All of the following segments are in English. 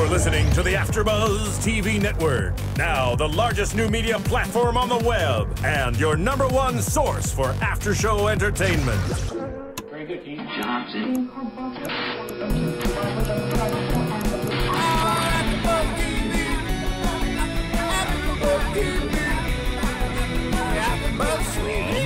You're listening to the AfterBuzz TV network, now the largest new media platform on the web, and your #1 source for after-show entertainment. Very good, Team Johnson. From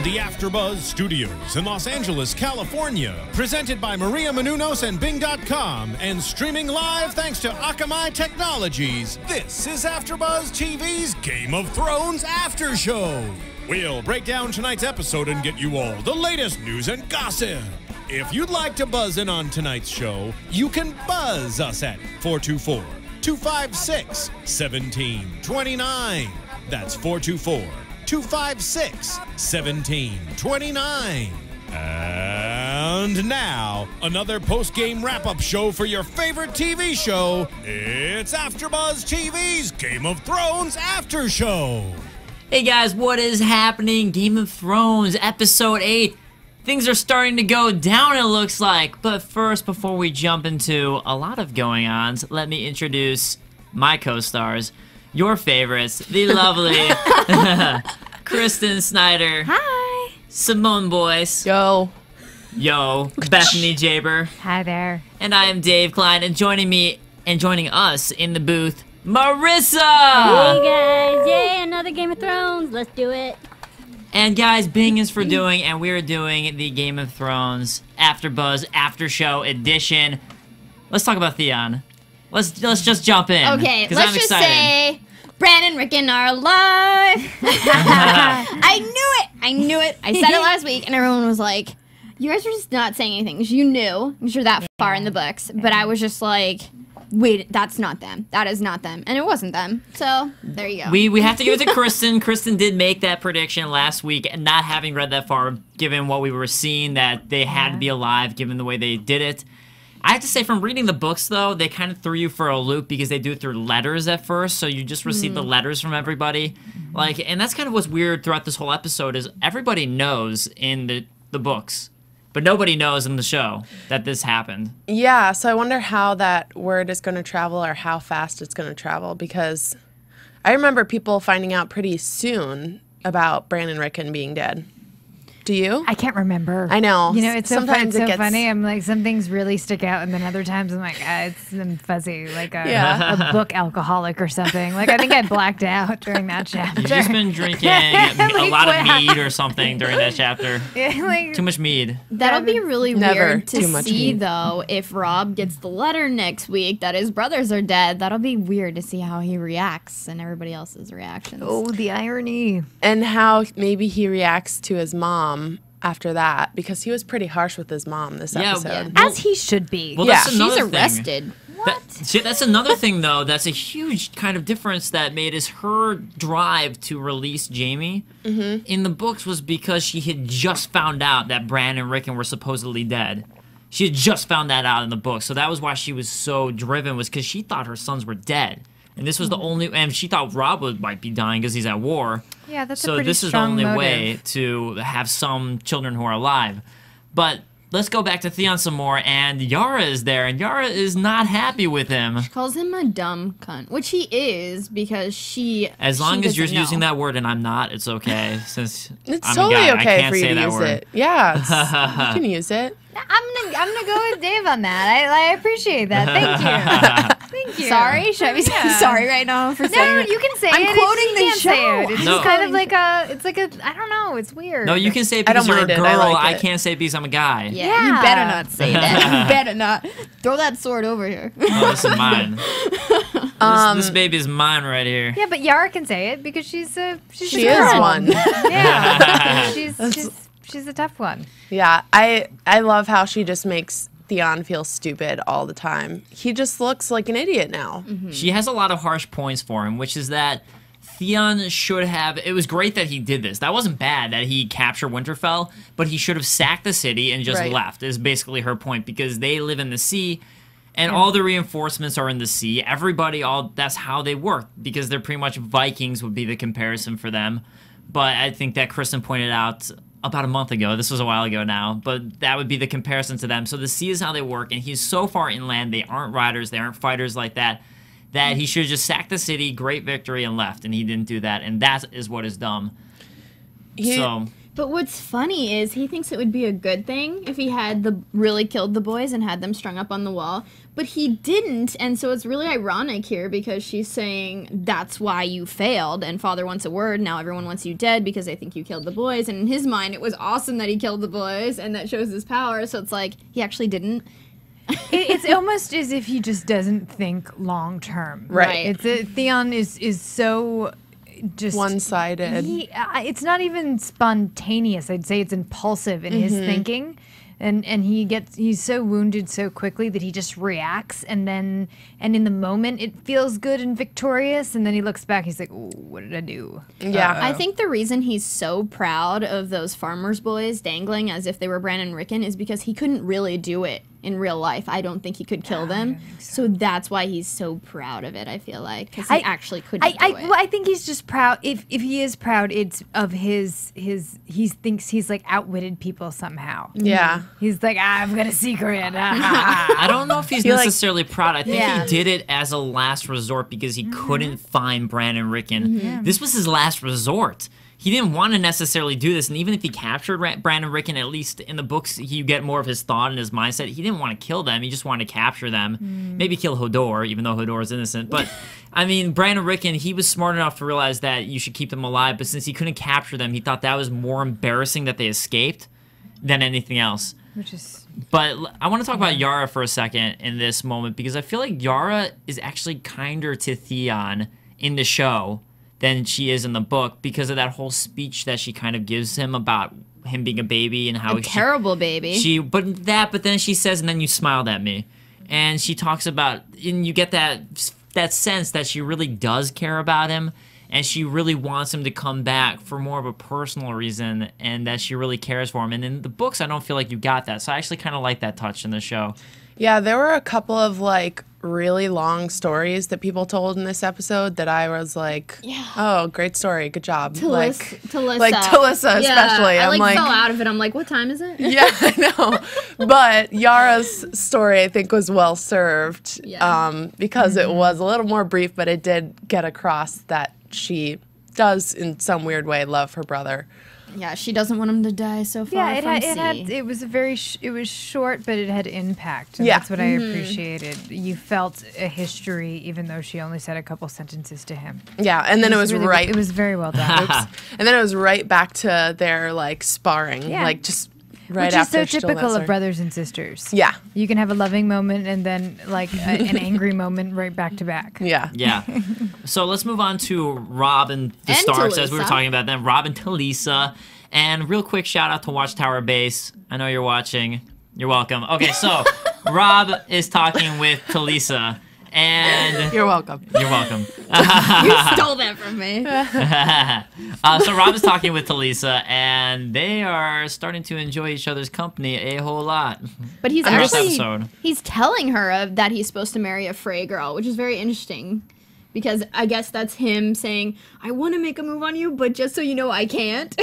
the AfterBuzz Studios in Los Angeles, California, presented by Maria Menounos and Bing.com, and streaming live thanks to Akamai Technologies, this is AfterBuzz TV's Game of Thrones After Show. We'll break down tonight's episode and get you all the latest news and gossip. If you'd like to buzz in on tonight's show, you can buzz us at 424-256-1729. That's 424-256-1729. And now, another post-game wrap-up show for your favorite TV show. It's AfterBuzz TV's Game of Thrones After Show. Hey guys, what is happening? Game of Thrones, Episode 8. Things are starting to go down, it looks like. But first, before we jump into a lot of going-ons, let me introduce my co-stars, your favorites, the lovely Kristen Snyder. Hi. Simone Boyce. Yo. Bethany Jaber. Hi there. And I am Dave Klein, and joining us in the booth, Marissa! Hey guys, yay, another Game of Thrones, let's do it. And guys, Bing is for doing, and we're doing the Game of Thrones AfterBuzz After Show edition. Let's talk about Theon. Let's just jump in. Okay, let's just say Bran and Rickon are alive. I knew it. I said it last week, and everyone was like, you guys were just not saying anything, because you knew, because you're that far in the books, but I was just like, wait, that's not them. That is not them. And it wasn't them. So, there you go. We have to give it to Kristen. Kristen did make that prediction last week, and not having read that far, given what we were seeing, that they had to be alive, given the way they did it. I have to say, from reading the books, though, they kind of threw you for a loop because they do it through letters at first, so you just receive the letters from everybody. And that's kind of what's weird throughout this whole episode is everybody knows in the books, but nobody knows in the show that this happened. Yeah, so I wonder how that word is going to travel or how fast it's going to travel, because I remember people finding out pretty soon about Bran and Rickon being dead. Do you? I can't remember. I know. You know, it's Sometimes so funny. I'm like, some things really stick out, and then other times I'm like, it's fuzzy, like a book alcoholic or something. Like, I think I blacked out during that chapter. You've just been drinking a lot of mead or something during that chapter. Too much mead. That'll be really weird to too much see, mead. though, if Robb gets the letter next week that his brothers are dead. That'll be weird to see how he reacts and everybody else's reactions. Oh, the irony. And how maybe he reacts to his mom after that, because he was pretty harsh with his mom this episode. As he should be. Well, Yeah. that's another She's thing. arrested. That's another thing, though. That's a huge kind of difference that made is her drive to release Jaime in the books was because she had just found out that Bran and Rickon were supposedly dead. She had just found that out in the book, so that was why she was so driven, was because she thought her sons were dead. And this was the only, and she thought Robb might be dying because he's at war. Yeah, that's so a pretty this is the strong only motive. way to have some children who are alive. But let's go back to Theon some more, and Yara is there, and Yara is not happy with him. She calls him a dumb cunt, which he is because she. As long as you're doesn't know. using that word and I'm not, it's okay. Since It's I'm totally a guy, okay I can't for you say to that use word. it. Yeah, you can use it. I'm gonna go with Dave on that. I appreciate that. Thank you. Thank you. Sorry, should I be saying sorry right now for saying No, it? you can say I'm it. quoting the You can't say it. It's No. just kind of like I don't know. It's weird. No, you can say it I don't because you're a mind it. girl. I like I it. can't say it because I'm a guy. Yeah, Yeah. you better not say that. You better not. Throw that sword over here. Oh, this is mine. This baby is mine right here. Yeah, but Yara can say it because she's a She girl. is one. Yeah, she's a tough one. Yeah, I love how she just makes Theon feel stupid all the time. He just looks like an idiot now. She has a lot of harsh points for him, which is that Theon should have... It was great that he did this. That wasn't bad that he captured Winterfell, but he should have sacked the city and just Right. left, is basically her point, because they live in the sea, and all the reinforcements are in the sea. Everybody, that's how they work, because they're pretty much Vikings would be the comparison for them. But I think that Kristen pointed out about a month ago, this was a while ago now, but that would be the comparison to them. So the sea is how they work, and he's so far inland, they aren't riders, they aren't fighters like that. that he should have just sacked the city, great victory, and left, and he didn't do that, and that is what is dumb. But what's funny is he thinks it would be a good thing if he had really killed the boys and had them strung up on the wall, but he didn't, and so it's really ironic here because she's saying that's why you failed, and father wants a word, now everyone wants you dead because they think you killed the boys, and in his mind it was awesome that he killed the boys, and that shows his power, so it's like, he actually didn't. It's almost as if he just doesn't think long term. Right. Theon is so just one-sided. It's not even spontaneous. I'd say it's impulsive in his thinking. And he's so wounded so quickly that he just reacts, and in the moment it feels good and victorious, and then he looks back, he's like, ooh, what did I do? Yeah. I think the reason he's so proud of those farmers' boys dangling as if they were Bran and Rickon is because he couldn't really do it in real life. I don't think he could kill them. So that's why he's so proud of it, I feel like, because he actually couldn't do it. Well, I think he's just proud. If he is proud, it's of his he thinks he's like outwitted people somehow. Yeah. He's like, I've got a secret. I don't know if he's necessarily proud. I think Yeah. he did it as a last resort because he couldn't find Bran and Rickon. This was his last resort. He didn't want to necessarily do this, and even if he captured Bran and Rickon, at least in the books, you get more of his thought and his mindset. He didn't want to kill them. He just wanted to capture them. Maybe kill Hodor, even though Hodor is innocent. But, I mean, Bran and Rickon, he was smart enough to realize that you should keep them alive, but since he couldn't capture them, he thought that was more embarrassing that they escaped than anything else. But I want to talk about Yara for a second in this moment, because I feel like Yara is actually kinder to Theon in the show than she is in the book because of that whole speech that she kind of gives him about him being a baby and how terrible baby. But then she says, and then you smiled at me, and she talks about, and you get that sense that she really does care about him, and she really wants him to come back for more of a personal reason, and that she really cares for him. And in the books, I don't feel like you got that, so I actually kind of like that touch in the show. Yeah, there were a couple of like really long stories that people told in this episode that I was like, oh, great story, good job. Talissa especially. I I'm fell out of it. I'm like, what time is it? Yeah, I know. But Yara's story, I think, was well served because it was a little more brief, but it did get across that she does, in some weird way, love her brother. Yeah, she doesn't want him to die so far from sea. It was it was short, but it had impact. And Yeah. that's what I appreciated. You felt a history, even though she only said a couple sentences to him. Yeah, and then it was really, right. It was very well done. And then it was right back to their like sparring, like just right Which after. is so typical of brothers and sisters. Yeah, you can have a loving moment and then like an angry moment right back to back. Yeah, yeah. So let's move on to Robb and the Starks, as we were talking about them. Robb and Talisa. And real quick shout out to Watchtower Base. I know you're watching. You're welcome. Okay, so Robb is talking with Talisa. And you're welcome. You're welcome. You stole that from me. So Robb is talking with Talisa, and they are starting to enjoy each other's company a whole lot. But he's he's telling her that he's supposed to marry a Frey girl, which is very interesting. Because I guess that's him saying, I want to make a move on you, but just so you know, I can't.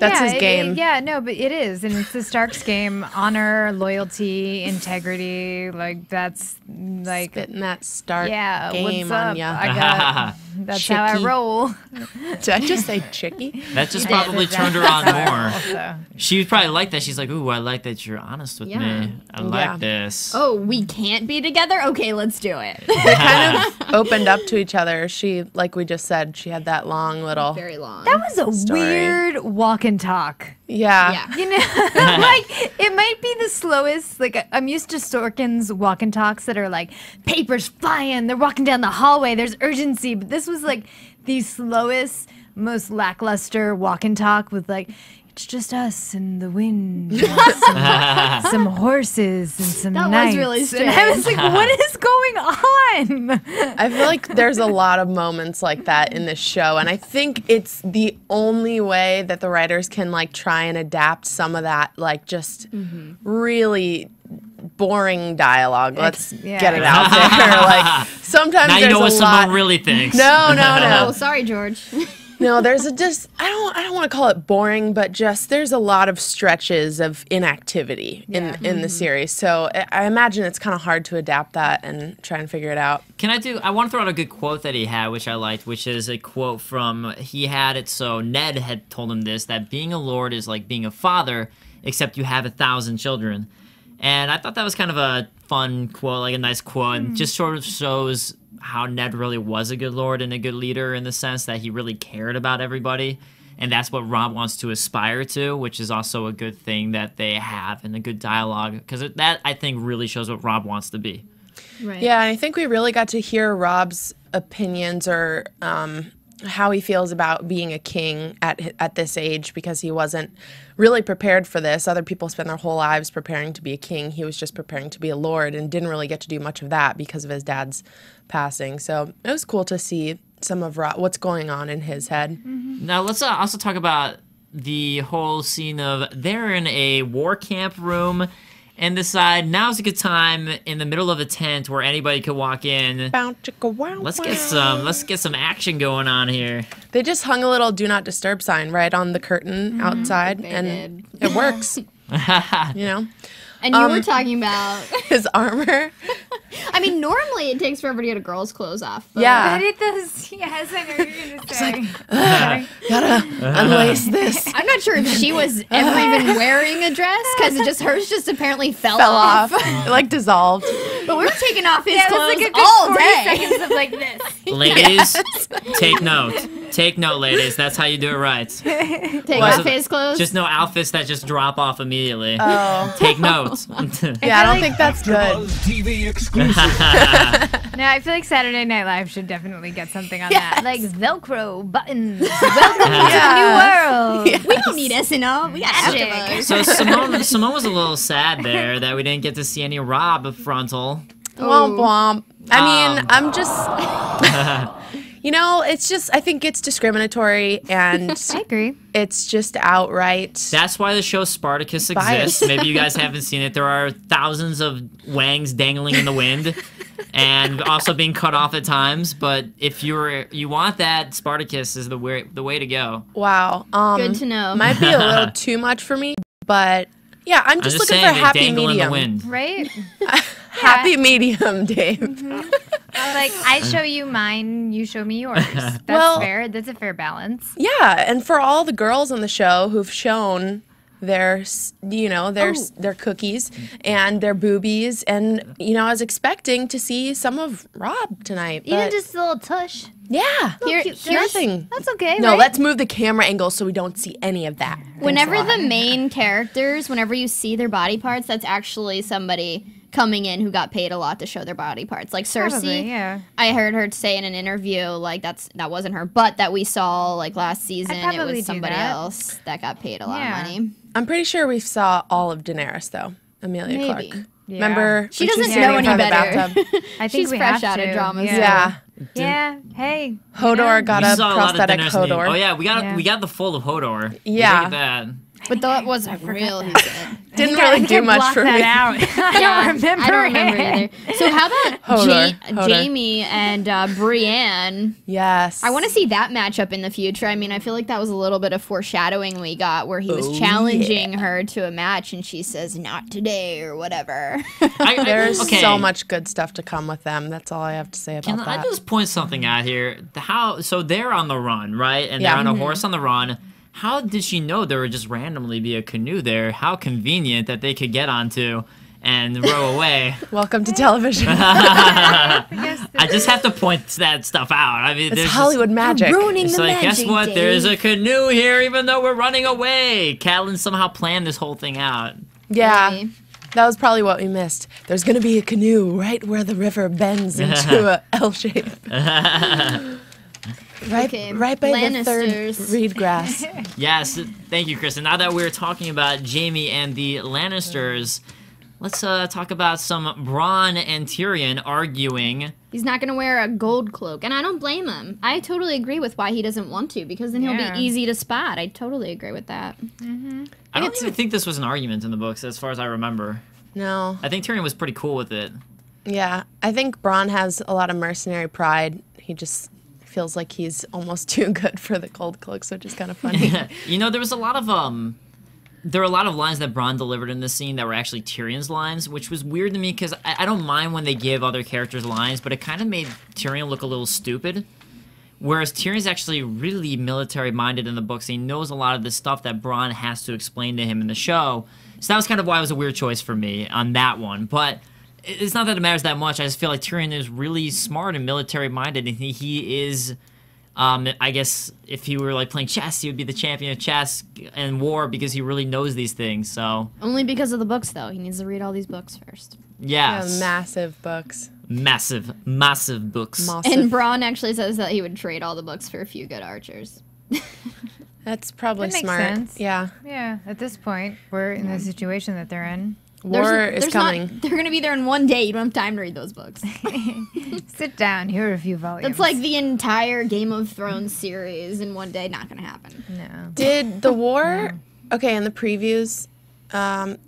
That's his game. But it is. And it's the Starks game. Honor, loyalty, integrity. Like, that's like... Spitting that Stark what's game up? on ya. That's Chicky. how I roll. Did I just say chicky? That just probably turned her on more. She would probably like that. She's like, ooh, I like that you're honest with me. I like this. Oh, we can't be together? Okay, let's do it. They kind of opened up to each other. She, like we just said, she had that long little... Very long. That was a story. weird walk and talk. Yeah. You know, like, it might be the slowest. Like, I'm used to Sorkin's walk and talks that are like, papers flying, they're walking down the hallway, there's urgency. But this was like the slowest, most lackluster walk and talk with like, it's just us and the wind, and some horses and some That knights. was really strange. And I was like, what is going on? I feel like there's a lot of moments like that in this show, and I think it's the only way that the writers can like try and adapt some of that like just really boring dialogue. Let's get it out there. Like sometimes now you there's know what a lot. Simone really thinks. No. Oh, sorry, George. No, there's I don't want to call it boring, but just there's a lot of stretches of inactivity in the series. So I imagine it's kind of hard to adapt that and try and figure it out. I want to throw out a good quote that he had, which I liked, which is a quote from, he had it so Ned had told him this, that being a lord is like being a father, except you have 1,000 children. And I thought that was kind of a fun quote, like a nice quote, and just sort of shows how Ned really was a good lord and a good leader in the sense that he really cared about everybody. And that's what Robb wants to aspire to, which is also a good thing that they have and a good dialogue. Because that, I think, really shows what Robb wants to be. Right. Yeah, and I think we really got to hear Robb's opinions or how he feels about being a king at this age, because he wasn't really prepared for this. Other people spend their whole lives preparing to be a king. He was just preparing to be a lord and didn't really get to do much of that because of his dad's passing. So it was cool to see some of what's going on in his head. Now, let's also talk about the whole scene of they're in a war camp room and decide now's a good time in the middle of a tent where anybody could walk in. Let's get some action going on here. They just hung a little "Do Not Disturb" sign right on the curtain outside, and it works. You know. And you were talking about his armor. I mean, normally it takes forever to get a girl's clothes off. But Yeah. But it does. Yes, I know what you're gonna say. Gotta unlace this. I'm not sure if she was ever even wearing a dress because hers just apparently fell Off. off. It like dissolved. But we were taking off his Yeah, it was clothes like a good all 40 day. seconds of like this. Ladies, take note. Take note, ladies. That's how you do it right. Take off his clothes. Just no outfits that just drop off immediately. Oh. Take notes. Yeah, I don't think that's good. AfterBuzz TV exclusive. No, I feel like Saturday Night Live should definitely get something on that. Like Velcro buttons. Welcome to the new world. We don't need SNL. We got AfterBuzz. So Simone was a little sad there that we didn't get to see any Robb frontal. Womp womp. I mean, I'm just. You know, it's just, I think it's discriminatory and I agree. it's just outright. That's why the show Spartacus Bias. exists. Maybe you guys haven't seen it. There are thousands of wangs dangling in the wind and also being cut off at times. But if you want that, Spartacus is the way to go. Wow. Good to know. Might be a little too much for me, but yeah, I'm just looking saying, for a happy they dangle in the medium. wind. Right? Happy medium, Dave. Like, I show you mine, you show me yours. That's Well- fair. That's a fair balance. Yeah, and for all the girls on the show who've shown their, their cookies and their boobies, and I was expecting to see some of Robb tonight. Even But just a little tush. yeah, Here's nothing. That's okay, No, right? let's move the camera angle so we don't see any of that. Whenever the main characters, whenever you see their body parts, that's actually somebody coming in who got paid a lot to show their body parts. Like Cersei, Probably, yeah. I heard her say in an interview, like that wasn't her, but that we saw like last season, it probably do was somebody that. else that got paid a lot Yeah. of money. I'm pretty sure we saw all of Daenerys though. Amelia Maybe. Clark. Yeah. Remember? She when doesn't was standing know in any front of the better. bathtub? I think She's we fresh have out of to. dramas. Yeah. Yeah. Hey. Hodor got We a saw a lot of prosthetic Daenerys in the- Hodor. Oh yeah, Yeah. we got the full of Hodor. Yeah. Look at that. But that wasn't real, he said. Didn't I really think do I much blocked for that me. out. I Yeah, don't remember. I don't remember it. either. So how about Hodor. Jamie and Brienne? Yes. I want to see that matchup in the future. I mean, I feel like that was a little bit of foreshadowing we got where he was challenging her to a match and she says, not today or whatever. There's okay. so much good stuff to come with them. That's all I have to say about Can that. I just point something out here? So they're on the run, right? And Yeah. they're on a horse on the run. How did she know there would just randomly be a canoe there? How convenient that they could get onto and row away. Welcome to television. I just have to point that stuff out. I mean, It's there's Hollywood magic. Ruining It's the like, magic, guess what? Dave. There's a canoe here, even though we're running away. Catelyn somehow planned this whole thing out. Yeah. Maybe. That was probably what we missed. There's going to be a canoe right where the river bends into a L shape. Okay, Right by the Lannisters. third reed grass. Yes, thank you, Kristen. Now that we're talking about Jaime and the Lannisters, let's talk about some Bronn and Tyrion arguing. He's not going to wear a gold cloak, and I don't blame him. I totally agree with why he doesn't want to, because then he'll Yeah. be easy to spot. I totally agree with that. I don't even think this was an argument in the books, as far as I remember. No. I think Tyrion was pretty cool with it. Yeah. I think Bronn has a lot of mercenary pride. He just feels like he's almost too good for the cold cloaks, which is kind of funny. You know, there was a lot of there were a lot of lines that Bronn delivered in this scene that were actually Tyrion's lines, which was weird to me because I don't mind when they give other characters lines, but it kind of made Tyrion look a little stupid. Whereas Tyrion's actually really military-minded in the books. He knows a lot of the stuff that Bronn has to explain to him in the show. So that was kind of why it was a weird choice for me on that one. But it's not that it matters that much. I just feel like Tyrion is really smart and military-minded, and he is... I guess if he were like playing chess, he would be the champion of chess and war because he really knows these things. So Only because of the books, though. He needs to read all these books first. yes, Yeah, massive books. massive books. Massive. And Bronn actually says that he would trade all the books for a few good archers. That's probably That makes smart. sense. Yeah. Yeah, at this point, we're in the situation that they're in. War is coming. They're going to be there in one day. You don't have time to read those books. Sit down, here are a few volumes. That's like the entire Game of Thrones series in one day. Not going to happen. No. Did the war... Okay, in the previews,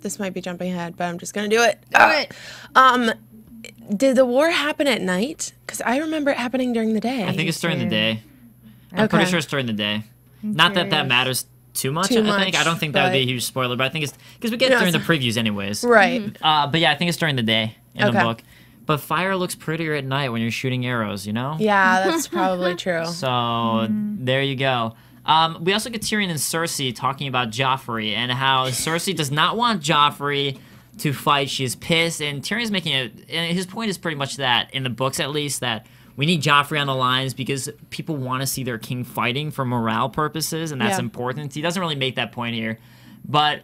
this might be jumping ahead, but I'm just going to do it. Did the war happen at night? Because I remember it happening during the day. I think it's during the day. I'm Okay. pretty sure it's during the day. Not that that matters too much. Too I think much, I don't think that would be a but- huge spoiler, but I think it's because we get it No, during the it's- previews anyways. Right. But yeah, I think it's during the day in the Okay. book. But fire looks prettier at night when you're shooting arrows, you know? Yeah, that's probably true. So there you go. We also get Tyrion and Cersei talking about Joffrey and how Cersei does not want Joffrey to fight. She's pissed, and Tyrion's making it. And his point is pretty much that, in the books at least, that we need Joffrey on the lines because people want to see their king fighting for morale purposes, and that's Yeah. important. He doesn't really make that point here, but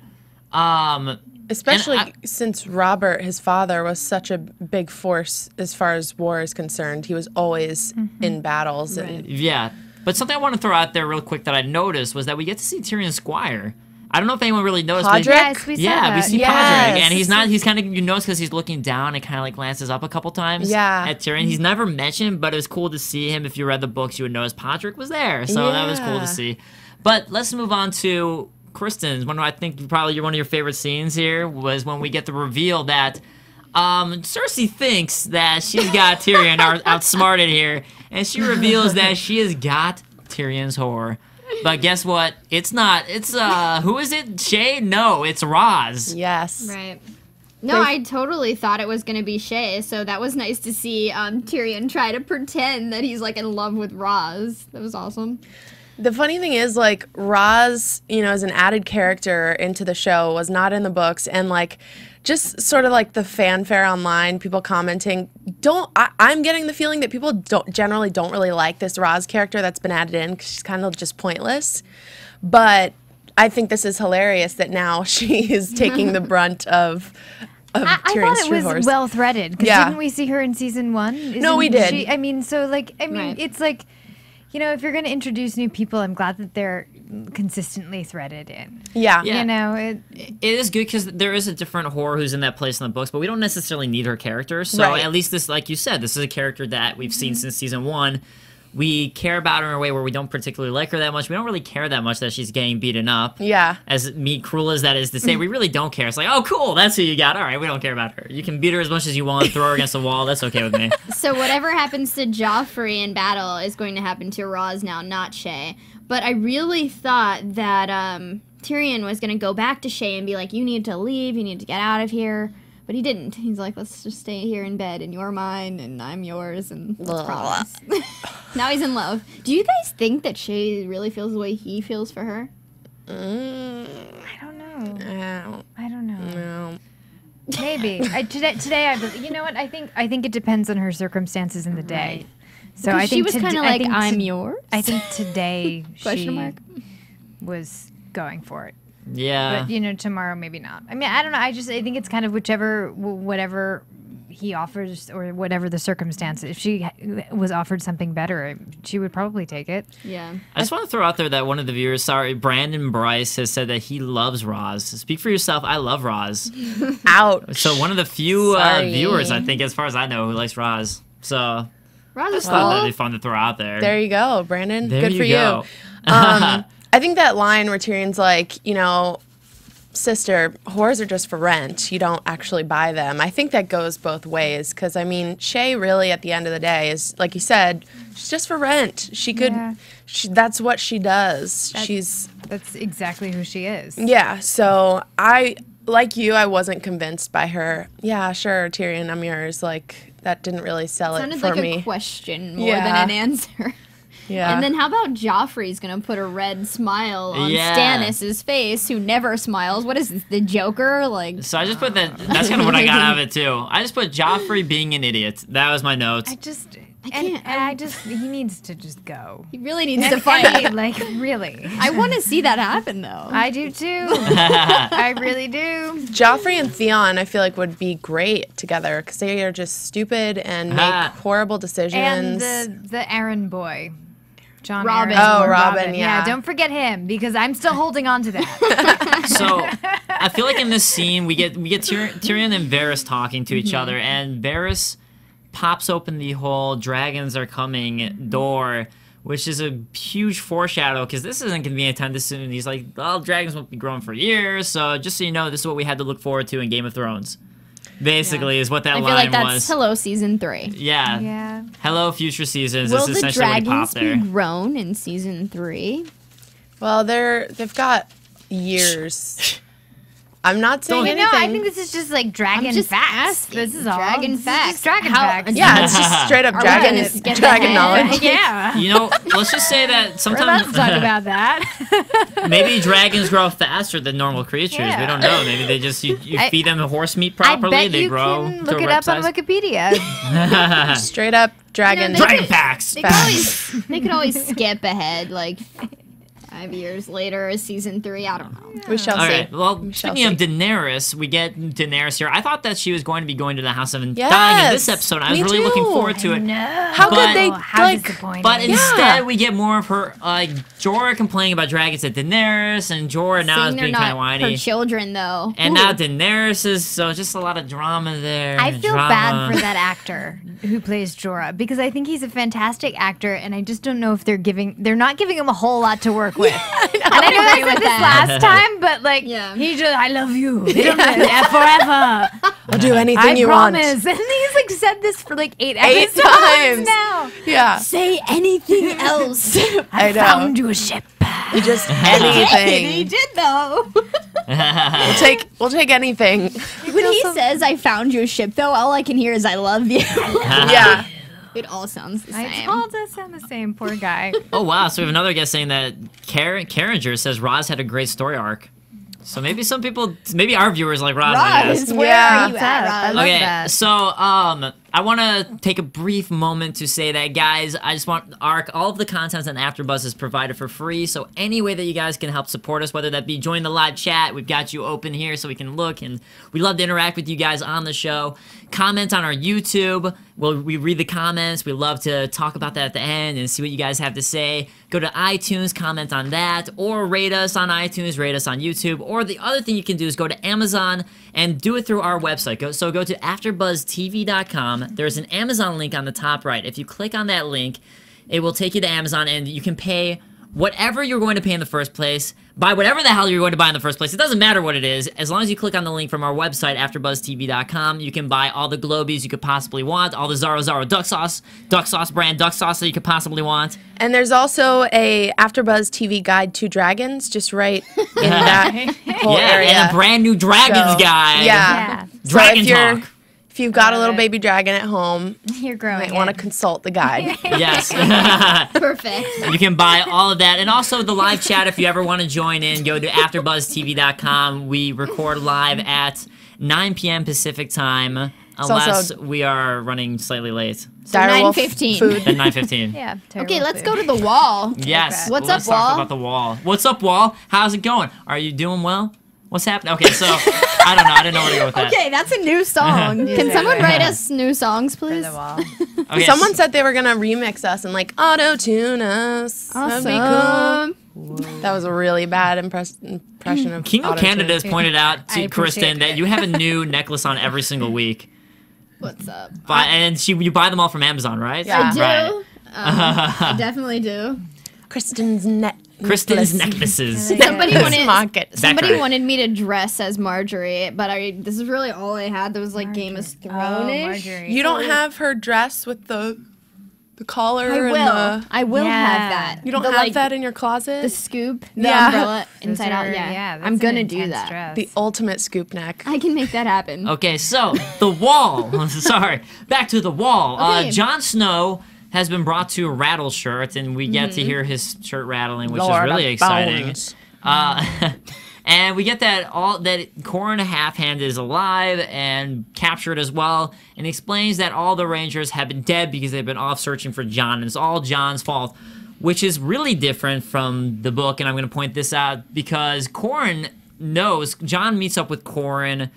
Especially and since Robert, his father, was such a big force as far as war is concerned. He was always in battles. And yeah. But something I want to throw out there real quick that I noticed was that we get to see Tyrion Squire. I don't know if anyone really noticed. But Podrick? Yes, we saw yeah, that. we see Yes. Podrick, and he's kind of, you notice because he's looking down and kind of like glances up a couple times Yeah. at Tyrion. He's never mentioned, but it was cool to see him. If you read the books, you would notice Podrick was there, so that was cool Yeah. to see. But let's move on to Kristen's. One of I think probably one of your favorite scenes here was when we get the reveal that Cersei thinks that she's got Tyrion outsmarted here, and she reveals that she has got Tyrion's whore. But guess what? It's not. It's who is it? Shay? No, it's Roz. yes. Right. No, I totally thought it was going to be Shay, so that was nice to see Tyrion try to pretend that he's like in love with Roz. That was awesome. The funny thing is, like, Roz, you know, as an added character into the show, was not in the books, and like, just sort of like the fanfare online, people commenting. I'm getting the feeling that people generally don't really like this Roz character that's been added in because she's kind of just pointless. But I think this is hilarious that now she is taking the brunt of I thought Tyrion's it true was horse. well threaded. Because Yeah. didn't we see her in season 1? No, we did. I mean, Right. it's like, you know, if you're going to introduce new people, I'm glad that they're consistently threaded in. Yeah. Yeah. You know, It is good because there is a different whore who's in that place in the books, but we don't necessarily need her character. So Right. at least this, like you said, this is a character that we've seen since season 1. We care about her in a way where we don't particularly like her that much. We don't really care that much that she's getting beaten up. Yeah. As cruel as that is to say, we really don't care. It's like, oh, cool, that's who you got. All right, we don't care about her. You can beat her as much as you want, throw her against the wall. That's okay with me. So whatever happens to Joffrey in battle is going to happen to Roz now, not Shay. But I really thought that Tyrion was going to go back to Shay and be like, you need to leave, you need to get out of here. But he didn't. He's like, let's just stay here in bed, and you're mine, and I'm yours, and let's promise. Now he's in love. Do you guys think that Shay really feels the way he feels for her? I don't know. I I don't know. don't know. Maybe. Today, you know what? I think it depends on her circumstances in the day. So I think she was kind of like, I'm yours. I think today Question she mark. was going for it. Yeah. But, you know, tomorrow maybe not. I mean, I don't know. I think it's kind of whatever he offers or whatever the circumstance. If she was offered something better, she would probably take it. Yeah. I just want to throw out there that one of the viewers, Brandon Bryce, has said that he loves Roz. Speak for yourself. I love Roz. Ouch. So one of the few Sorry. viewers, I think, as far as I know, who likes Roz. So Roz I is just thought that'd cool. be fun to throw out there. There you go, Brandon. There Good you for go. you. I think that line where Tyrion's like, you know, sister, whores are just for rent. You don't actually buy them. I think that goes both ways because, I mean, Shay really at the end of the day is, like you said, she's just for rent. She could, that's what she does. That's exactly who she is. Yeah, so like you, I wasn't convinced by her. Yeah, sure, Tyrion, I'm yours. Like, that didn't really sell it Sounded for like me. a question more than an answer. Yeah. And then how about Joffrey's gonna put a red smile on Stannis' face, who never smiles? What is this, the Joker? Like. So I just put that. That's kind of what I got out of it too. I just put Joffrey being an idiot. That was my notes. He needs to just go. He really needs to fight. Like, really. I want to see that happen, though. I do too. I really do. Joffrey and Theon, I feel like, would be great together because they are just stupid and make horrible decisions. And the errand boy. John Robin. Arryn. Oh, Robin, yeah. Don't forget him because I'm still holding on to that. So I feel like in this scene we get Tyrion and Varys talking to each other, and Varys pops open the whole dragons are coming door, which is a huge foreshadow because this isn't going to be anytime this soon. He's like, well, dragons won't be growing for years, so just so you know, this is what we had to look forward to in Game of Thrones. Basically, is what that I line feel like that's was. hello season 3. Yeah. Yeah. Hello, future seasons. Will This is the essentially what he dragons popped there. be grown in season 3? Well, they've got years. I'm not saying You anything. know, I think this is just like dragon just facts. asking. This is all. Dragon This is facts. just dragon How- facts. yeah, it's just straight up Are we dragon, gonna skip dragon ahead? knowledge. Yeah. You know, let's just say that We're sometimes about to talk about that. maybe dragons grow faster than normal creatures. We Yeah. don't know. Maybe they just you feed them horse meat I properly, bet they you grow. can to look a it rep up on size. Wikipedia. Straight up dragon. they Dragon could- facts. They could always skip ahead, like 5 years later, season 3. I don't know. We shall All see. right. Well, We shall speaking of see. Daenerys, we get Daenerys here. I thought that she was going to be going to the House of dying in Yes, this episode. I was me really looking too. forward to it. No. How But- could they How like? disappointing. But Yeah. instead, we get more of her, like Jorah complaining about dragons at Daenerys, and Jorah now is Seeing they're being kind of not whiny. her children, though. And now Daenerys is so just a lot of drama there. I feel drama. bad for that actor who plays Jorah because I think he's a fantastic actor, and I just don't know if they're not giving him a whole lot to work with. And I know I said this last time, but like he just, I love you forever. I'll do anything I you promise. want. And he's like said this for like 8 8 episodes times. now. Yeah, Say anything else. I know. Found you a ship. You just He anything. did, though. We'll take anything. When he says, I found you a ship, though, all I can hear is, I love you. Yeah. It all sounds the It same. all does sound the same. Poor guy. Oh wow! So we have another guest saying that Carringer says Roz had a great story arc. So maybe some people, maybe our viewers like Roz. I guess. Roz, where Yeah. are you at, I Roz? love Okay, that. so I want to take a brief moment to say that, guys, I just want all of the content on AfterBuzz is provided for free, so any way that you guys can help support us, whether that be join the live chat, we've got you open here so we can look, and we love to interact with you guys on the show. Comment on our YouTube. We read the comments. We love to talk about that at the end and see what you guys have to say. Go to iTunes, comment on that, or rate us on iTunes, rate us on YouTube, or the other thing you can do is go to Amazon and do it through our website. Go to AfterBuzzTV.com. There's an Amazon link on the top right. If you click on that link, it will take you to Amazon, and you can pay whatever you're going to pay in the first place, buy whatever the hell you're going to buy in the first place. It doesn't matter what it is. As long as you click on the link from our website, AfterBuzzTV.com, you can buy all the Globies you could possibly want, all the Zaro duck sauce brand duck sauce that you could possibly want. And there's also a AfterBuzz TV guide to dragons, just right in that whole area. And a brand new Dragons So, guy. Yeah. Yeah. Dragon so Talk. if you've got a little baby dragon at home, You're you growing might want to it. consult the guide. Yes. Perfect. You can buy all of that. And also the live chat, if you ever want to join in, go to AfterBuzzTV.com. We record live at 9 p.m. Pacific time, unless also- we are running slightly late. Direwolf 9:15. food. At 9:15. Yeah. Okay, let's go to the wall. Yes. What's let's up, talk Wall? about the wall. What's up, Wall? How's it going? Are you doing well? What's happening? Okay, so I don't know. I didn't know where to go with that. Okay, that's a new song. Can someone write us new songs, For please? the wall. Okay, Someone said they were going to remix us and like auto-tune us. That'd be Awesome. cool. That was a really bad impression of King of auto-tune. Canada has pointed out I to appreciate Kristen that it. you have a new necklace on every single week. What's up? And you buy them all from Amazon, right? Yeah. I do. Right. I definitely do. Kristen's Kristen's necklaces. Somebody Zachary. wanted me to dress as Marjorie, but this is really all I had. That was like Game of Thrones. You don't have her dress with the collar I will have that. You don't have that in your closet? The scoop, the umbrella inside out. Yeah, I'm gonna do that. Dress. The ultimate scoop neck. I can make that happen. Okay, so the wall. Sorry, back to the wall. Okay. Jon Snow has been brought to a rattle shirt, and we get to hear his shirt rattling, which is really exciting. And we get that Qhorin Halfhand is alive and captured as well, and explains that all the Rangers have been dead because they've been off searching for Jon, and it's all Jon's fault, which is really different from the book, and I'm going to point this out because Qhorin knows. Jon meets up with Qhorin,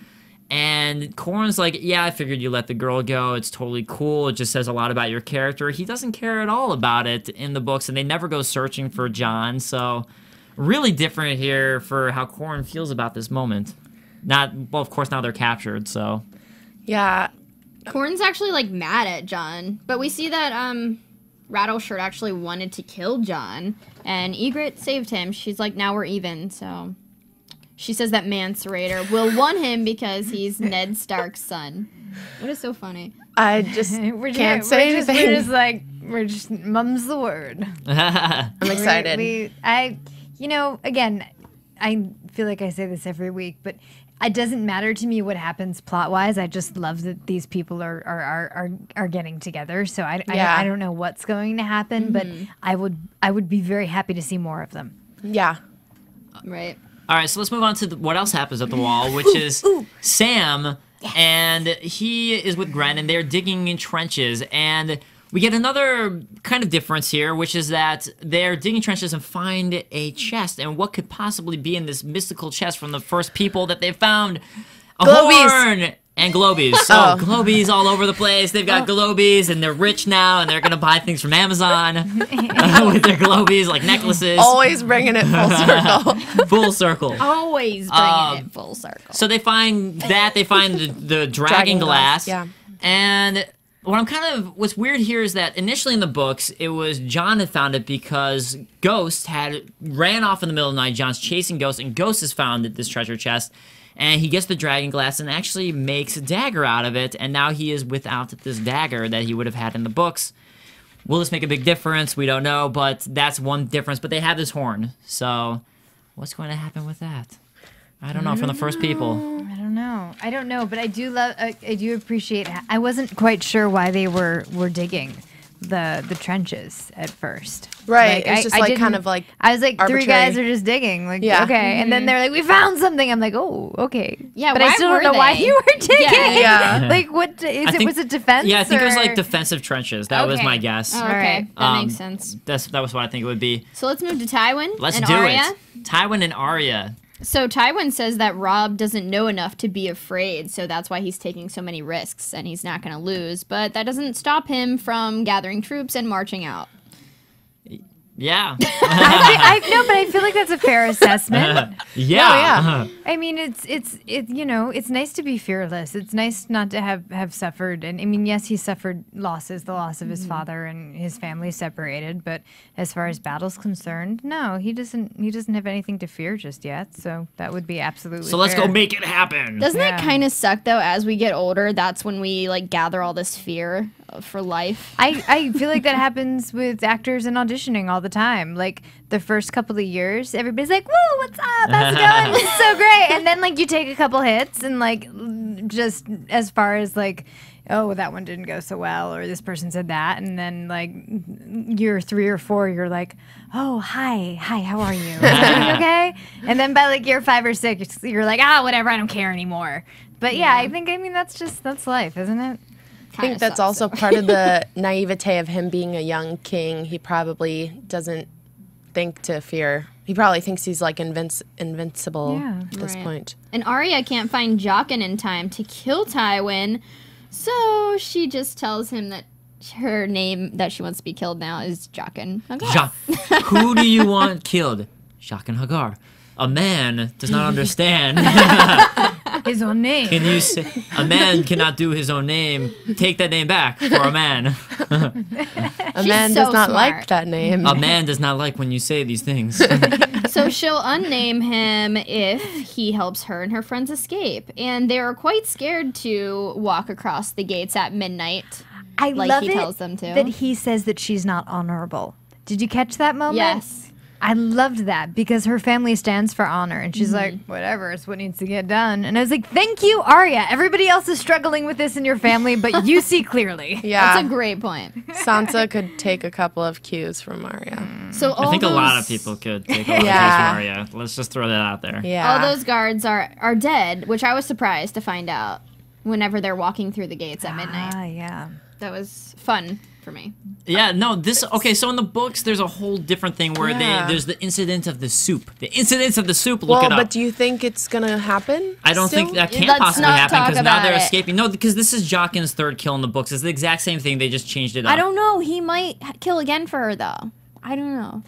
and Qhorin's like, yeah, I figured you let the girl go. It's totally cool. It just says a lot about your character. He doesn't care at all about it in the books, and they never go searching for Jon, so really different here for how Qhorin feels about this moment. Of course, now they're captured, so. Yeah. Qhorin's actually like mad at Jon, but we see that Rattleshirt actually wanted to kill Jon, and Ygritte saved him. She's like, now we're even, so. She says that Mansurator will want him because he's Ned Stark's son. What is so funny? I just can't say anything. We're just mum's the word. I'm excited. Again, I feel like I say this every week, but it doesn't matter to me what happens plot-wise. I just love that these people are getting together. So I don't know what's going to happen, but I would be very happy to see more of them. Yeah. Right. All right, so let's move on to what else happens at the wall, which is Sam, and he is with Gren, and they're digging in trenches, and we get another kind of difference here, which is that they're digging trenches and find a chest, and what could possibly be in this mystical chest from the first people that they found? A horn! And globies. So globies all over the place. They've got globies, and they're rich now, and they're going to buy things from Amazon with their globies, like necklaces. Always bringing it full circle. Full circle. Always bringing it full circle. So they find that. They find the dragon glass. Yeah. And what's weird here is that initially in the books, it was Jon had found it because Ghost had ran off in the middle of the night. Jon's chasing Ghost, and Ghost has found this treasure chest. And he gets the dragon glass and actually makes a dagger out of it, and now he is without this dagger that he would have had in the books. Will this make a big difference? We don't know, but that's one difference. But they have this horn, so what's going to happen with that? I don't know, from the first people. I don't know, but I do appreciate. I wasn't quite sure why they were digging the trenches at first. Right. It's just kind of like I was like, arbitrary. 3 guys are just digging. Like, okay. And then they're like, we found something. I'm like, oh, okay. Yeah, but I still don't know why you were digging. Yeah. Like, what was it defense? Yeah, I think it was like defensive trenches. That was my guess. Oh, okay. That makes sense. That was what I think it would be. So let's move to Tywin Let's and do Arya. it. Tywin and Arya. So Tywin says that Robb doesn't know enough to be afraid, so that's why he's taking so many risks, and he's not going to lose. But that doesn't stop him from gathering troops and marching out. Yeah. But I feel like that's a fair assessment. Yeah. I mean, it's nice to be fearless. It's nice not to have suffered. And I mean, yes, he suffered losses, the loss of his father and his family separated. But as far as battle's concerned, no, he doesn't have anything to fear just yet. So that would be absolutely. So let's go make it happen. Doesn't that kind of suck though? As we get older, that's when we like gather all this fear for life. I feel like that happens with actors and auditioning all the time. Like the first couple of years, everybody's like, "Woo, what's up? How's it going? This is so great." And then like you take a couple hits, and like just as far as like, oh, that one didn't go so well, or this person said that, and then like year 3 or 4, you're like, "Oh, hi, how are you? Okay?" And then by like year 5 or 6, you're like, whatever, I don't care anymore. But yeah, I mean that's life, isn't it? I think that's also part of the naivete of him being a young king. He probably doesn't think to fear. He probably thinks he's like invincible at this point. And Arya can't find Jaqen in time to kill Tywin, so she just tells him that her name that she wants to be killed now is Jaqen Hagar. Who do you want killed? Jaqen Hagar. A man does not understand. his own name. Can you say a man cannot do his own name? Take that name back for a man. A man so does not smart. like that name. A man does not like when you say these things. So she'll unname him if he helps her and her friends escape. And they're quite scared to walk across the gates at midnight. I Like love he it tells them to. that he says that she's not honorable. Did you catch that moment? Yes. I loved that because her family stands for honor, and she's like, whatever, it's what needs to get done. And I was like, thank you, Arya. Everybody else is struggling with this in your family, but you see clearly. Yeah. That's a great point. Sansa could take a couple of cues from Arya. So all I think a lot of those- people could take a lot Yeah. of Arya. Let's just throw that out there. Yeah. All those guards are dead, which I was surprised to find out whenever they're walking through the gates at midnight. Ah, yeah. That was fun for me. Yeah, no, this okay. So in the books, there's a whole different thing where Yeah. there's the incident of the soup. The incidents of the soup. Look well, it up. but do you think it's gonna happen? I don't think still? that can't Let's possibly not happen talk because now about they're it. escaping. No, because this is Jaqen's third kill in the books. It's the exact same thing. They just changed it up. I don't know. He might kill again for her, though. I don't know.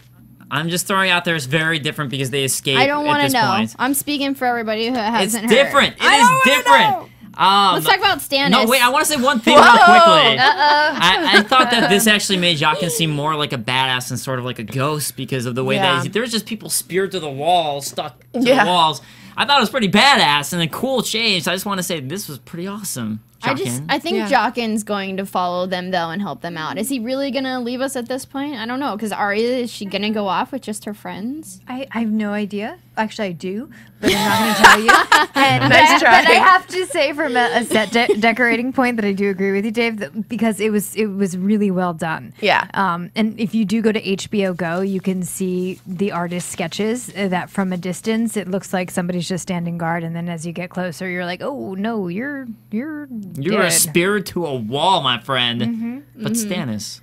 I'm just throwing out there. It's very different because they escape. I don't want to know. Point. I'm speaking for everybody who It's hasn't heard. different. It I is don't wanna different. know. Let's talk about Stannis. No, wait. I want to say one thing real quickly. Uh-oh. I thought that this actually made Jaqen seem more like a badass and sort of like a ghost because of the way Yeah. that there's just people speared to the wall, stuck to the Yeah. walls. I thought it was pretty badass and a cool change. I just want to say this was pretty awesome. Jaqen. I think Yeah. Jaqen's going to follow them though and help them out. Is he really gonna leave us at this point? I don't know. Because Arya, is she gonna go off with just her friends? I have no idea. Actually, I do, but I'm not going to tell you. And Nice try. But I have to say, from a set decorating point, that I do agree with you, Dave, that because it was really well done. Yeah. And if you do go to HBO Go, you can see the artist sketches that from a distance it looks like somebody's just standing guard, and then as you get closer, you're like, oh no, you're You're dead. a spear to a wall, my friend. But Stannis.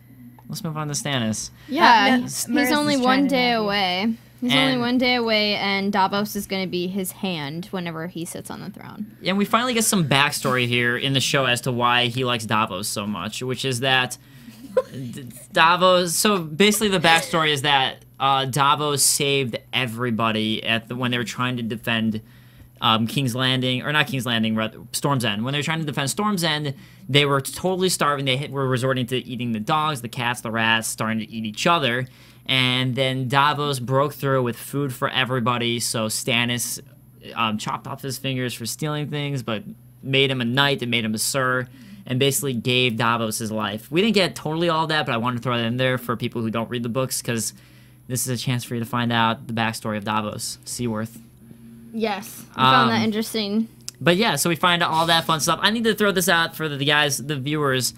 Let's move on to Stannis. Yeah, no, he's Maris only is one trying to day nag you. away. He's And- only one day away, and Davos is going to be his hand whenever he sits on the throne. And we finally get some backstory here in the show as to why he likes Davos so much, which is that Davos. So basically, the backstory is that Davos saved everybody when they were trying to defend King's Landing, or not King's Landing, rather, Storm's End. When they were trying to defend Storm's End, they were totally starving. They were resorting to eating the dogs, the cats, the rats, starting to eat each other. And then Davos broke through with food for everybody. So Stannis chopped off his fingers for stealing things, but made him a knight and made him a sir, and basically gave Davos his life. We didn't get totally all that, but I wanted to throw that in there for people who don't read the books, because this is a chance for you to find out the backstory of Davos Seaworth. Yes, I found that Um, interesting. But yeah, so we find out all that fun stuff. I need to throw this out for the guys, the viewers.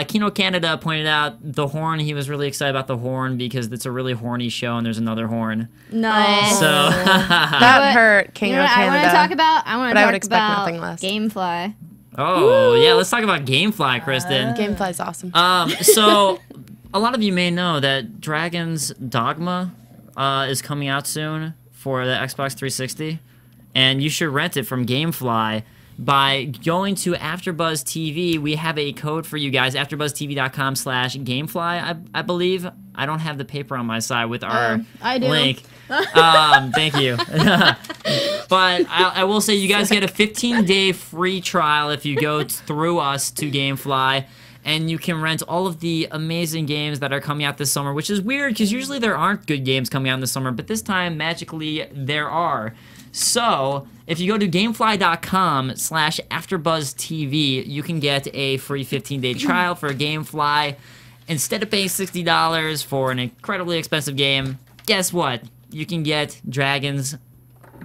Kino Canada pointed out the horn. He was really excited about the horn because it's a really horny show, and there's another horn. Nice. So That But- hurt, King You know of what I want Canada. to talk about? I want But to I would talk expect about nothing less. Gamefly. oh yeah, let's talk about GameFly, Kristen. Gamefly's awesome. So a lot of you may know that Dragon's Dogma is coming out soon for the Xbox 360, and you should rent it from GameFly by going to AfterBuzz TV. We have a code for you guys, AfterBuzzTV.com/GameFly, I believe. I don't have the paper on my side with our I do. link. Thank you. But I will say you guys get a 15-day free trial if you go through us to GameFly, and you can rent all of the amazing games that are coming out this summer, which is weird because usually there aren't good games coming out in the summer, but this time, magically, there are. So, if you go to gamefly.com/AfterBuzzTV, you can get a free 15-day trial for GameFly. Instead of paying $60 for an incredibly expensive game, guess what? You can get Dragon's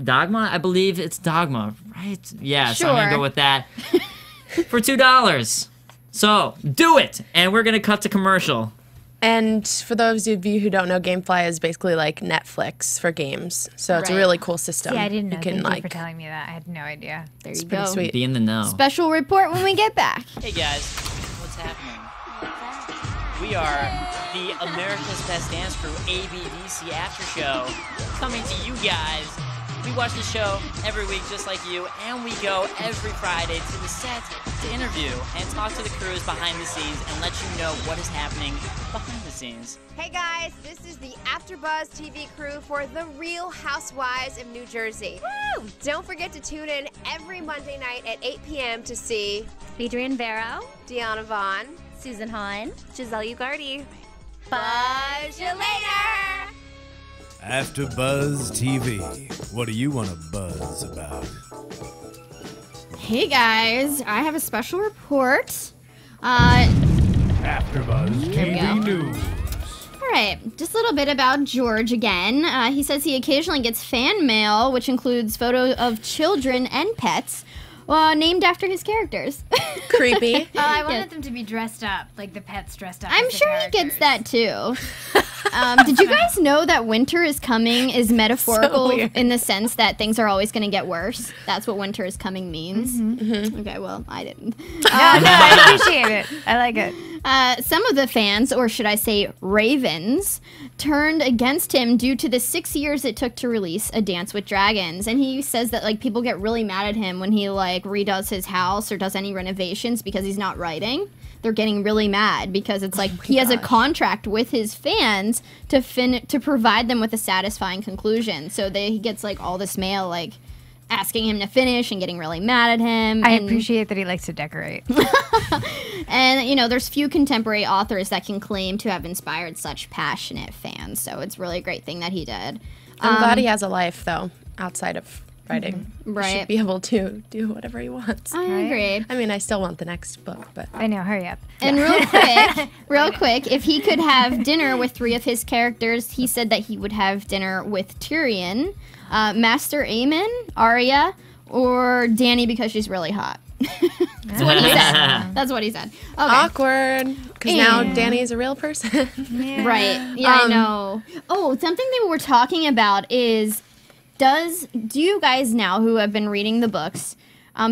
Dogma? I believe it's Dogma, right? Yeah, so I'm going to Sure. go with that. For $2. So, do it! And we're going to cut to commercial. And for those of you who don't know, GameFly is basically like Netflix for games. So it's a Right. really cool system. Yeah, I didn't know. You can Thank you like for telling me that. I had no idea. There you pretty go. sweet. Be in the know. Special report when we get back. Hey guys, what's happening? We are the America's Best Dance Crew ABDC After Show, coming to you guys We watch the show every week just like you, and we go every Friday to the set to interview and talk to the crews behind the scenes and let you know what is happening behind the scenes. Hey guys, this is the AfterBuzz TV crew for The Real Housewives of New Jersey. Woo! Don't forget to tune in every Monday night at 8 p.m. to see Adrian Barrow, Deanna Vaughn, Susan Hahn, Giselle Ugardi. Buzz you later! AfterBuzz TV. What do you want to buzz about? Hey guys, I have a special report. AfterBuzz TV News. All right, just a little bit about George again. He says he occasionally gets fan mail, which includes photos of children and pets named after his characters. Creepy. I wanted them to be dressed up, like the pets dressed up. I'm as the sure he gets that too. Did you guys know that winter is coming is metaphorical in the sense that things are always going to get worse? That's what winter is coming means. Okay, well, I didn't. No, I appreciate it. I like it. Some of the fans, or should I say ravens, turned against him due to the 6 years it took to release A Dance with Dragons. And he says that like people get really mad at him when he like redoes his house or does any renovations because he's not writing. They're getting really mad because it's like he has a contract with his fans to provide them with a satisfying conclusion. So he gets like all this mail like asking him to finish and getting really mad at him. I appreciate that he likes to decorate. And, you know, there's few contemporary authors that can claim to have inspired such passionate fans. So it's really a great thing that he did. I'm glad he has a life, though, outside of writing. Right. He should be able to do whatever he wants. I agree. I mean, I still want the next book, but... I know, hurry up. And real quick, if he could have dinner with 3 of his characters, he said that he would have dinner with Tyrion, Master Aemon, Arya, or Dany because she's really hot. That's what he said. That's what he said. Okay. Awkward. Because now Dany's a real person. Right. Yeah, I know. Oh, something they were talking about is, do you guys now who have been reading the books,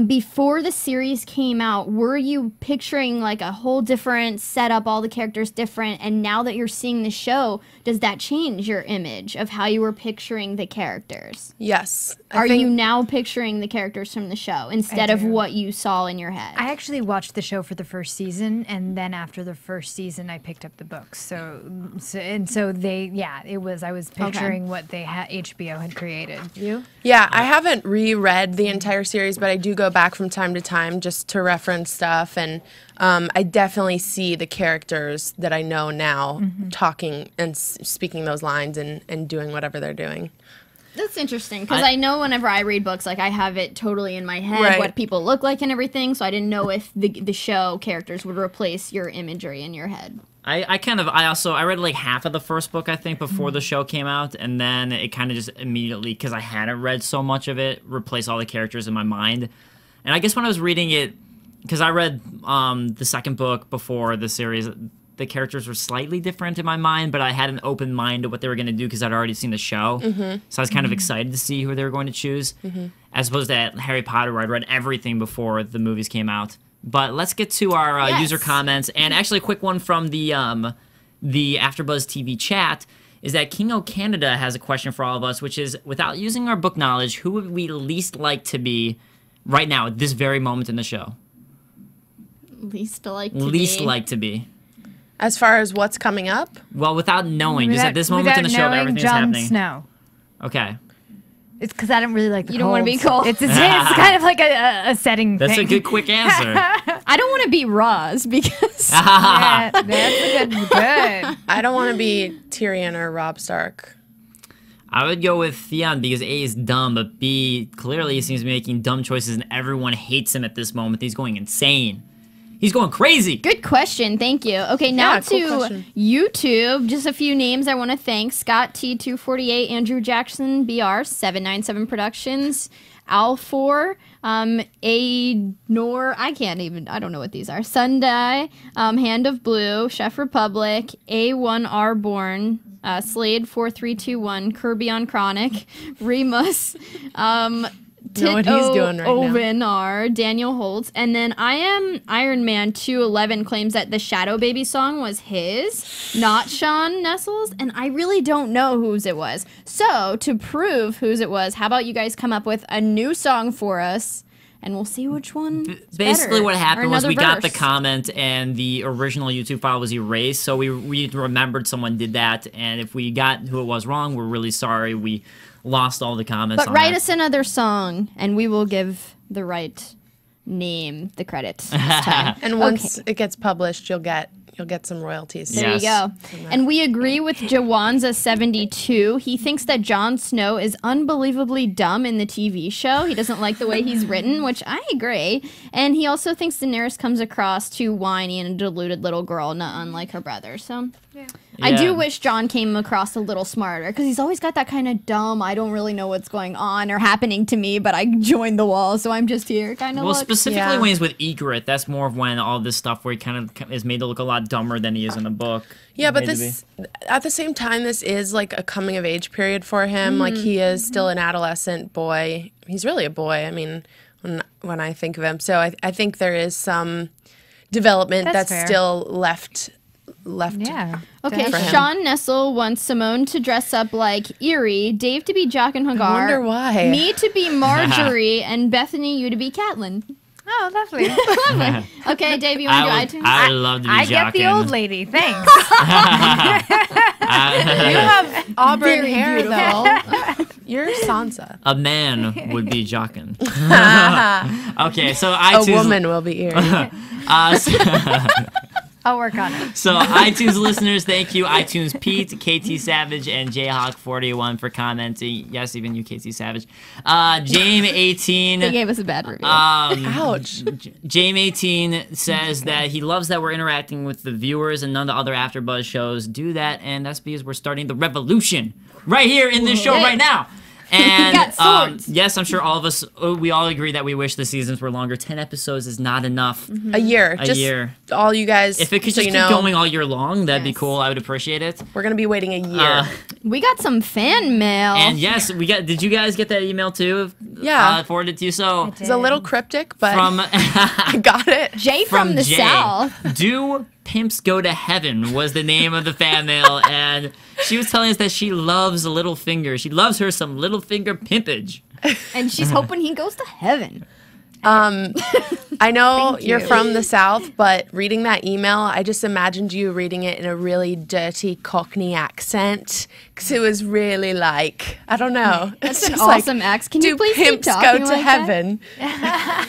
before the series came out, were you picturing like a whole different setup, all the characters different, and now that you're seeing the show, does that change your image of how you were picturing the characters? Yes. Are you now picturing the characters from the show instead of what you saw in your head? I actually watched the show for the first season, and then after the first season, I picked up the books. So I was picturing what HBO had created. You? Yeah, I haven't reread the entire series, but I do go back from time to time just to reference stuff, and I definitely see the characters that I know now talking and speaking those lines and doing whatever they're doing. That's interesting, because I know whenever I read books, like I have it totally in my head, what people look like and everything, so I didn't know if the show characters would replace your imagery in your head. I read like half of the first book, I think, before the show came out, and then it kind of just immediately, because I hadn't read so much of it, replaced all the characters in my mind. And I guess when I was reading it, because I read the second book before the series, the characters were slightly different in my mind, but I had an open mind to what they were going to do because I'd already seen the show. So I was kind of excited to see who they were going to choose, as opposed to Harry Potter, where I'd read everything before the movies came out. But let's get to our user comments, and actually a quick one from the AfterBuzz TV chat is that King O Canada has a question for all of us, which is, without using our book knowledge, who would we least like to be right now at this very moment in the show? Least like to be. As far as what's coming up? Well, without knowing, just at this moment in the show that everything's happening. Jon Snow. Okay. It's because I don't really like the You don't want to be cold. It's kind of like a setting thing. That's a good, quick answer. I don't want to be Roz because... Yeah, that's a good. I don't want to be Tyrion or Robb Stark. I would go with Theon because A is dumb, but B, clearly he seems to be making dumb choices and everyone hates him at this moment. He's going insane. He's going crazy. Good question. Thank you. Okay, now to YouTube. Just a few names I want to thank. Scott T248, Andrew Jackson, BR, 797 Productions, Al4, Nor, I don't know what these are. Sunday, Hand of Blue, Chef Republic, A1R Born, Slade 4321, Kirby on Chronic, Remus, know what he's doing right now. Ovenar, Daniel Holtz, and then I am Iron Man 211 claims that the Shadow Baby song was his, not Sean Nestle's, and I really don't know whose it was. So to prove whose it was, how about you guys come up with a new song for us? And we'll see which one. Basically, what happened was we got the verse. comment, and the original YouTube file was erased. So we remembered someone did that, and if we got who it was wrong, we're really sorry. We lost all the comments. But on write that. us another song, and we will give the right name the credit this time. And once it gets published, you'll get some royalties. There you go. And we agree with Jawanza72. He thinks that Jon Snow is unbelievably dumb in the TV show. He doesn't like the way he's written, which I agree. And he also thinks Daenerys comes across too whiny and a deluded little girl, not unlike her brother. So I do wish Jon came across a little smarter, because he's always got that kind of dumb, I don't really know what's going on or happening to me, but I joined the wall, so I'm just here kind of Well, look. specifically when he's with Ygritte, that's more of when all this stuff where he kind of is made to look a lot dumber than he is in the book. Yeah, but Made to this at the same time, this is like a coming of age period for him. Like he is still an adolescent boy. He's really a boy. I mean, when I think of him, so I think there is some development that's fair. still left. Yeah. Okay, for him. Sean Nessel wants Simone to dress up like Eerie, Dave to be Jaqen Hagar, I wonder why. me to be Marjorie, and Bethany, you to be Catelyn. Oh, lovely. Okay, Dave, you want to do iTunes? I would love to be I get the Jaqen. old lady. Thanks. You have auburn Very hair beautiful. though. You're Sansa. A man would be Jaqen. Okay, so A iTunes. woman will be Eerie. I'll work on it. So iTunes listeners, thank you. iTunes Pete, KT Savage, and Jayhawk41 for commenting. Yes, even you, KT Savage. Jame18. They gave us a bad review. Ouch. Jame18 says that he loves that we're interacting with the viewers and none of the other AfterBuzz shows do that, and that's because we're starting the revolution right here in this show right now. And got swords. yes, I'm sure all of us, we all agree that we wish the seasons were longer. 10 episodes is not enough. A year. A Just year. all you guys. If it could so just you keep know, going all year long, that'd be Yes. cool. I would appreciate it. we're gonna be waiting a year. We got some fan mail. And yes, we got. Did you guys get that email too? Yeah. Forwarded to you. So It's a little cryptic, but from I got it. Jay from the Jay, South. Do Pimps Go to Heaven was the name of the fan mail, and she was telling us that she loves Littlefinger. She loves her some Littlefinger pimpage. And she's hoping he goes to heaven. I know you're from the South, but reading that email, I just imagined you reading it in a really dirty Cockney accent, because it was really like, I don't know. That's It's an just like, awesome accent. Can you do please keep pimps talking go to like that? heaven?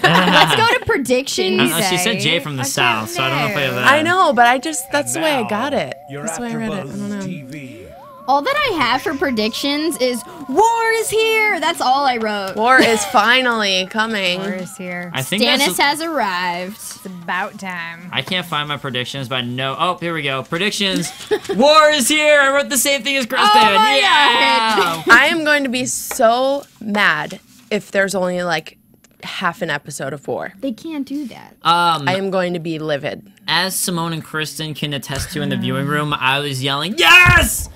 Let's go to predictions. She said Jay from the South, so I don't know if I have that. I know, but that's the way I got it. Your That's the way I read it. I don't know. AfterBuzz TV. All that I have for predictions is war is here. That's all I wrote. War is finally coming. War is here. I think Stannis that's. has arrived. It's about time. I can't find my predictions, but I know. Oh, here we go. Predictions. War is here. I wrote the same thing as Kristen. Oh my yeah. I am going to be so mad if there's only like half an episode of War. They can't do that. I am going to be livid. As Simone and Kristen can attest to in the viewing room, I was yelling, yes!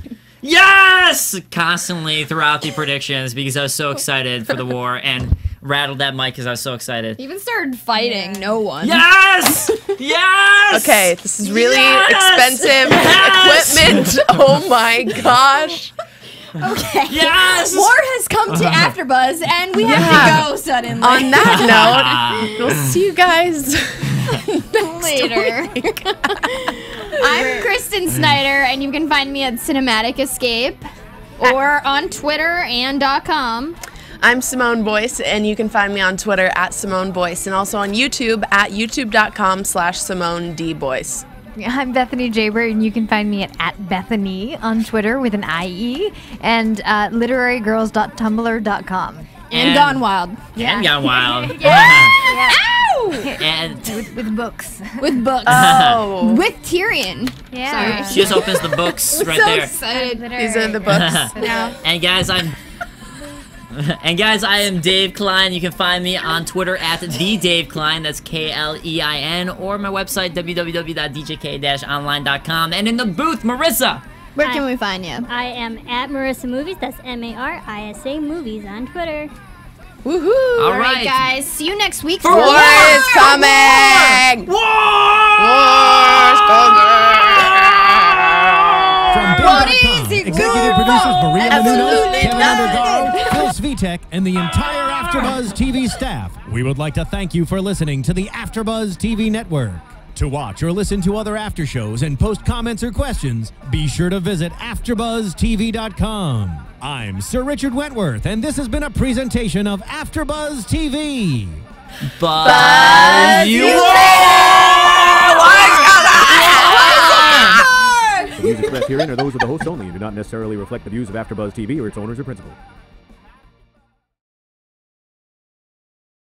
Yes! Constantly throughout the predictions because I was so excited for the war and rattled that mic because I was so excited. Even started fighting. No one. Yes! Yes! Okay, this is really Yes! expensive Yes! equipment. Oh my gosh. Okay. Yes! War has come to AfterBuzz, and we have to go suddenly. On that note, we'll see you guys later. I'm Kristen Snyder, and you can find me at Cinematic Escape or on Twitter and .com. I'm Simone Boyce, and you can find me on Twitter at Simone Boyce, and also on YouTube at youtube.com/Simone D. Boyce. I'm Bethany Jaber, and you can find me at Bethany on Twitter with an IE, and literarygirls.tumblr.com. And Gone Wild. And Gone Wild. Ow! And With books. With books. Oh. With Tyrion. Yeah. she just opens the books right so there. excited. These are the books. And guys, I am Dave Klein. You can find me on Twitter at the Dave Klein. That's Klein, or my website www.djk-online.com. And in the booth, Marissa. Where can we find you? I am at Marissa Movies. That's Marissa Movies on Twitter. Woohoo! All right, guys. See you next week for War is coming! War is coming! From Bing.com, executive producers Maria Menounos, Kevin Undergaro, Phil Svitek, and the entire AfterBuzz TV staff, we would like to thank you for listening to the AfterBuzz TV network. To watch or listen to other after shows and post comments or questions, be sure to visit AfterBuzzTV.com. I'm Sir Richard Wentworth, and this has been a presentation of AfterBuzz TV. Buzz you The views expressed herein are those of the host only and do not necessarily reflect the views of AfterBuzz TV or its owners or principals.